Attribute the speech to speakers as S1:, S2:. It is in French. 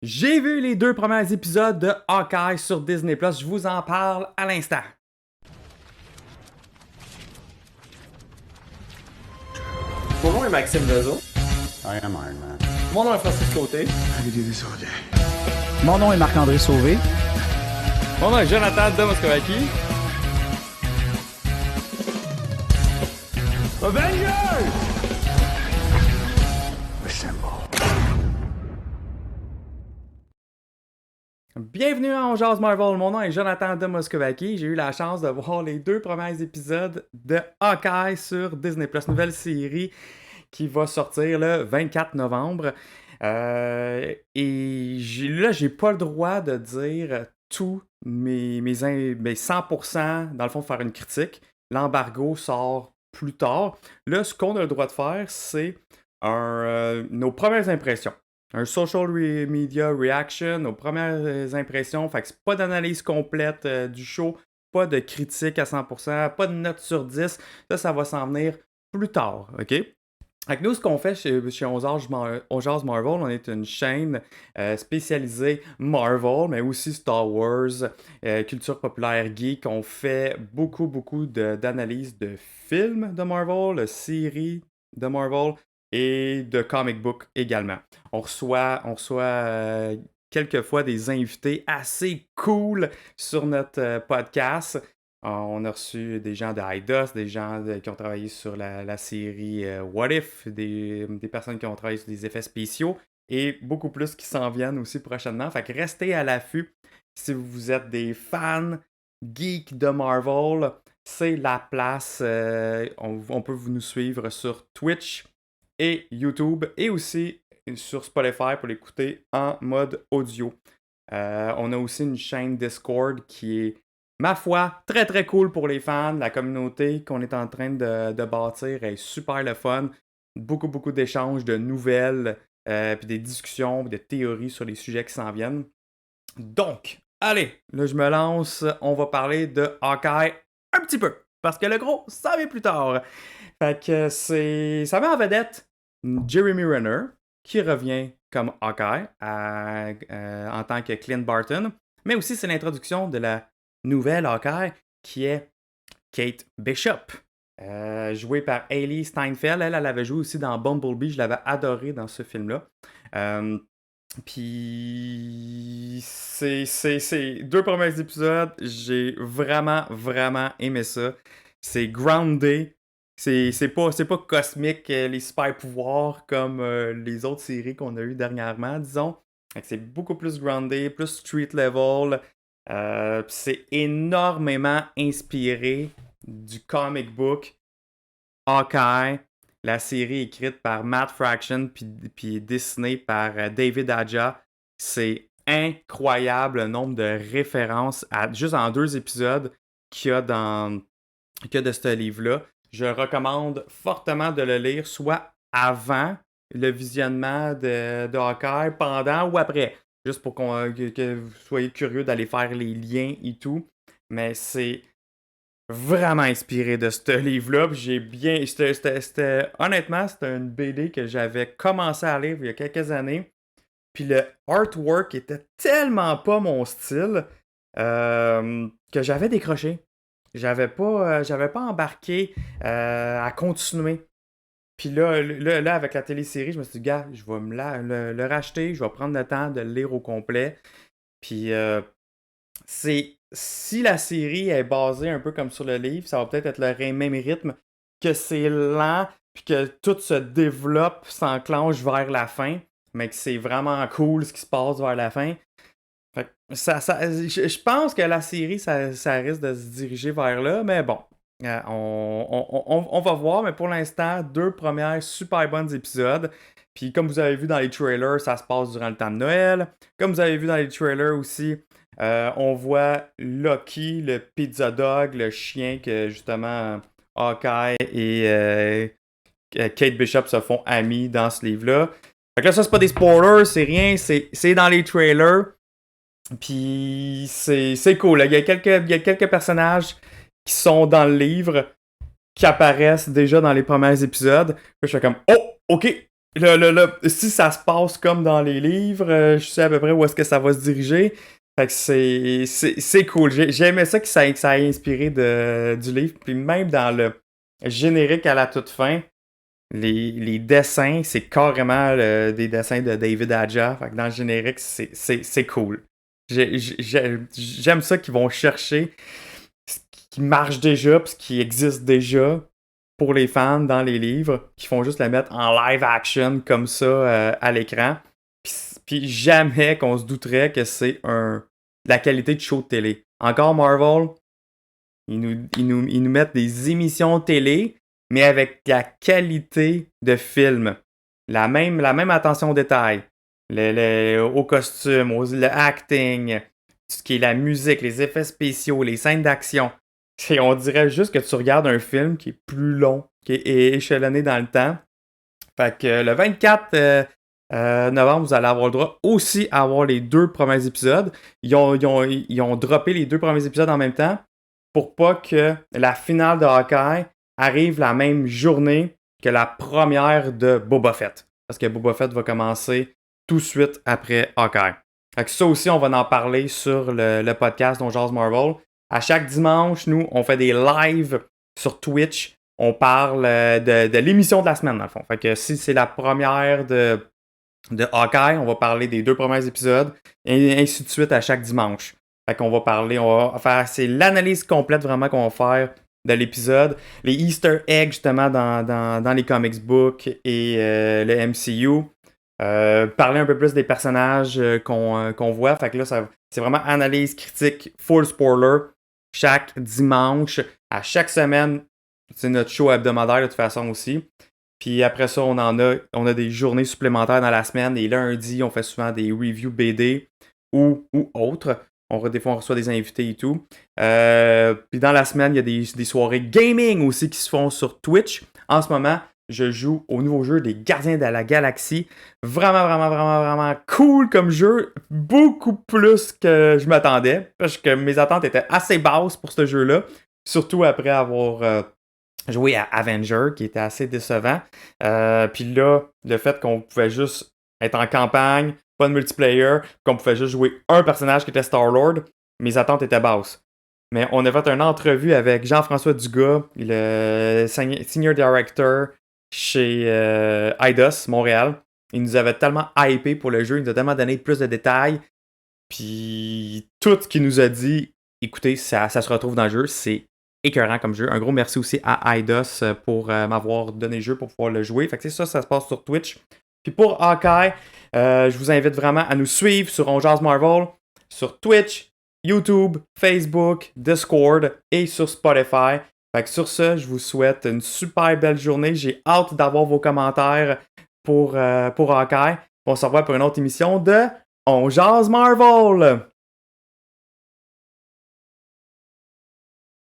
S1: J'ai vu les 2 premiers épisodes de Hawkeye sur Disney+. Je vous en parle à l'instant.
S2: Mon nom est Maxime Lezo.
S3: I am Iron Man.
S2: Mon nom est Francis Côté.
S4: I could do this all day.
S5: Mon nom est Marc-André Sauvé.
S1: Mon nom est Jonathan de Moscovaki.
S2: Avengers!
S4: Assemble.
S1: Bienvenue à On Jase Marvel. Mon nom est Jonathan de Moscovaki. J'ai eu la chance de voir les 2 premiers épisodes de Hawkeye sur Disney+. Nouvelle série qui va sortir le 24 novembre. Et j'ai pas le droit de dire tous mes 100%, dans le fond, de faire une critique. L'embargo sort plus tard. Là, ce qu'on a le droit de faire, c'est nos premières impressions. Un social media reaction, nos premières impressions. Fait que c'est pas d'analyse complète du show, pas de critique à 100%, pas de note sur 10. Ça va s'en venir plus tard, OK? Fait que nous, ce qu'on fait chez On Jase Marvel, on est une chaîne spécialisée Marvel, mais aussi Star Wars, culture populaire geek. On fait beaucoup d'analyses de films de Marvel, de séries de Marvel et de comic book également. On reçoit quelquefois des invités assez cool sur notre podcast. On a reçu des gens de IDOS, des gens qui ont travaillé sur la série What If, des personnes qui ont travaillé sur des effets spéciaux et beaucoup plus qui s'en viennent aussi prochainement. Fait que restez à l'affût si vous êtes des fans geeks de Marvel. C'est la place. On peut nous suivre sur Twitch et YouTube et aussi sur Spotify pour l'écouter en mode audio. On a aussi une chaîne Discord qui est, ma foi, très très cool pour les fans. La communauté qu'on est en train de bâtir est super le fun. Beaucoup d'échanges, de nouvelles, puis des discussions, puis des théories sur les sujets qui s'en viennent. Donc, allez, là je me lance. On va parler de Hawkeye un petit peu. Parce que le gros, ça vient plus tard. Fait que ça met en vedette Jeremy Renner, qui revient comme Hawkeye en tant que Clint Barton. Mais aussi, c'est l'introduction de la nouvelle Hawkeye, qui est Kate Bishop, jouée par Hailee Steinfeld. Elle avait joué aussi dans Bumblebee. Je l'avais adoré dans ce film-là. Puis c'est 2 premiers épisodes. J'ai vraiment aimé ça. C'est groundé. C'est pas cosmique, les super pouvoirs comme les autres séries qu'on a eues dernièrement, disons. C'est beaucoup plus groundé, plus street level. C'est énormément inspiré du comic book Hawkeye, la série écrite par Matt Fraction puis dessinée par David Aja. C'est incroyable le nombre de références juste en 2 épisodes qu'il y a de ce livre-là. Je recommande fortement de le lire, soit avant le visionnement de Hawkeye, pendant ou après. Juste pour que vous soyez curieux d'aller faire les liens et tout. Mais c'est vraiment inspiré de ce livre-là. Honnêtement, c'était une BD que j'avais commencé à lire il y a quelques années. Puis le artwork était tellement pas mon style que j'avais décroché. J'avais pas embarqué à continuer. Puis là, avec la télésérie, je me suis dit, gars, je vais le racheter, je vais prendre le temps de le lire au complet. Puis si la série est basée un peu comme sur le livre, ça va peut-être être le même rythme, que c'est lent, puis que tout se développe, s'enclenche vers la fin, mais que c'est vraiment cool ce qui se passe vers la fin. Fait que je pense que la série, ça risque de se diriger vers là, mais bon, on va voir. Mais pour l'instant, 2 premières super bonnes épisodes. Puis comme vous avez vu dans les trailers, ça se passe durant le temps de Noël. Comme vous avez vu dans les trailers aussi, on voit Lucky, le pizza dog, le chien que justement Hawkeye et Kate Bishop se font amis dans ce livre-là. Fait que là, ça, c'est pas des spoilers, c'est rien, c'est dans les trailers. Puis c'est cool. Là. Il y a quelques personnages qui sont dans le livre qui apparaissent déjà dans les premiers épisodes. Puis je fais comme, oh, ok, si ça se passe comme dans les livres, je sais à peu près où est-ce que ça va se diriger. Fait que c'est cool. J'ai aimé ça que ça ait inspiré du livre. Puis même dans le générique à la toute fin, les dessins, c'est carrément des dessins de David Aja. Fait que dans le générique, c'est cool. J'aime ça qu'ils vont chercher ce qui marche déjà, puis ce qui existe déjà pour les fans dans les livres, qui font juste le mettre en live action comme ça à l'écran. Puis jamais qu'on se douterait que c'est la qualité de show de télé. Encore Marvel, ils nous mettent des émissions télé, mais avec la qualité de film. La même attention au détail. Au costume, le acting, ce qui est la musique, les effets spéciaux, les scènes d'action. On dirait juste que tu regardes un film qui est plus long, qui est échelonné dans le temps. Fait que le 24 novembre, vous allez avoir le droit aussi à avoir les 2 premiers épisodes. Ils ont droppé les 2 premiers épisodes en même temps pour pas que la finale de Hawkeye arrive la même journée que la première de Boba Fett. Parce que Boba Fett va commencer tout de suite après Hawkeye. Fait que ça aussi, on va en parler sur le podcast dont Jase Marvel. À chaque dimanche, nous, on fait des lives sur Twitch. On parle de l'émission de la semaine, dans le fond. Fait que si c'est la première de Hawkeye, on va parler des 2 premiers épisodes, et ainsi de suite à chaque dimanche. Fait qu'on va parler, c'est l'analyse complète vraiment qu'on va faire de l'épisode. Les Easter eggs, justement, dans les comics books et le MCU. Parler un peu plus des personnages qu'on voit. Fait que là, c'est vraiment analyse critique, full spoiler, chaque dimanche, à chaque semaine. C'est notre show hebdomadaire de toute façon aussi. Puis après ça, on a des journées supplémentaires dans la semaine. Et lundi, on fait souvent des reviews BD ou autres. Des fois, on reçoit des invités et tout. Puis dans la semaine, il y a des soirées gaming aussi qui se font sur Twitch. En ce moment, je joue au nouveau jeu des Gardiens de la Galaxie. Vraiment, vraiment, vraiment, vraiment cool comme jeu. Beaucoup plus que je m'attendais. Parce que mes attentes étaient assez basses pour ce jeu-là. Surtout après avoir joué à Avenger, qui était assez décevant. Puis là, le fait qu'on pouvait juste être en campagne, pas de multiplayer, qu'on pouvait juste jouer un personnage qui était Star-Lord, mes attentes étaient basses. Mais on a fait une entrevue avec Jean-François Dugas, le Senior Director chez Eidos, Montréal. Il nous avait tellement hypé pour le jeu, il nous a tellement donné plus de détails. Puis tout ce qu'il nous a dit, écoutez, ça se retrouve dans le jeu, c'est écœurant comme jeu. Un gros merci aussi à Eidos pour m'avoir donné le jeu pour pouvoir le jouer. Fait que ça se passe sur Twitch. Puis pour Hawkeye, je vous invite vraiment à nous suivre sur On Jase Marvel, sur Twitch, YouTube, Facebook, Discord et sur Spotify. Fait que sur ce, je vous souhaite une super belle journée. J'ai hâte d'avoir vos commentaires pour Hawkeye. On se revoit pour une autre émission de On Jase Marvel!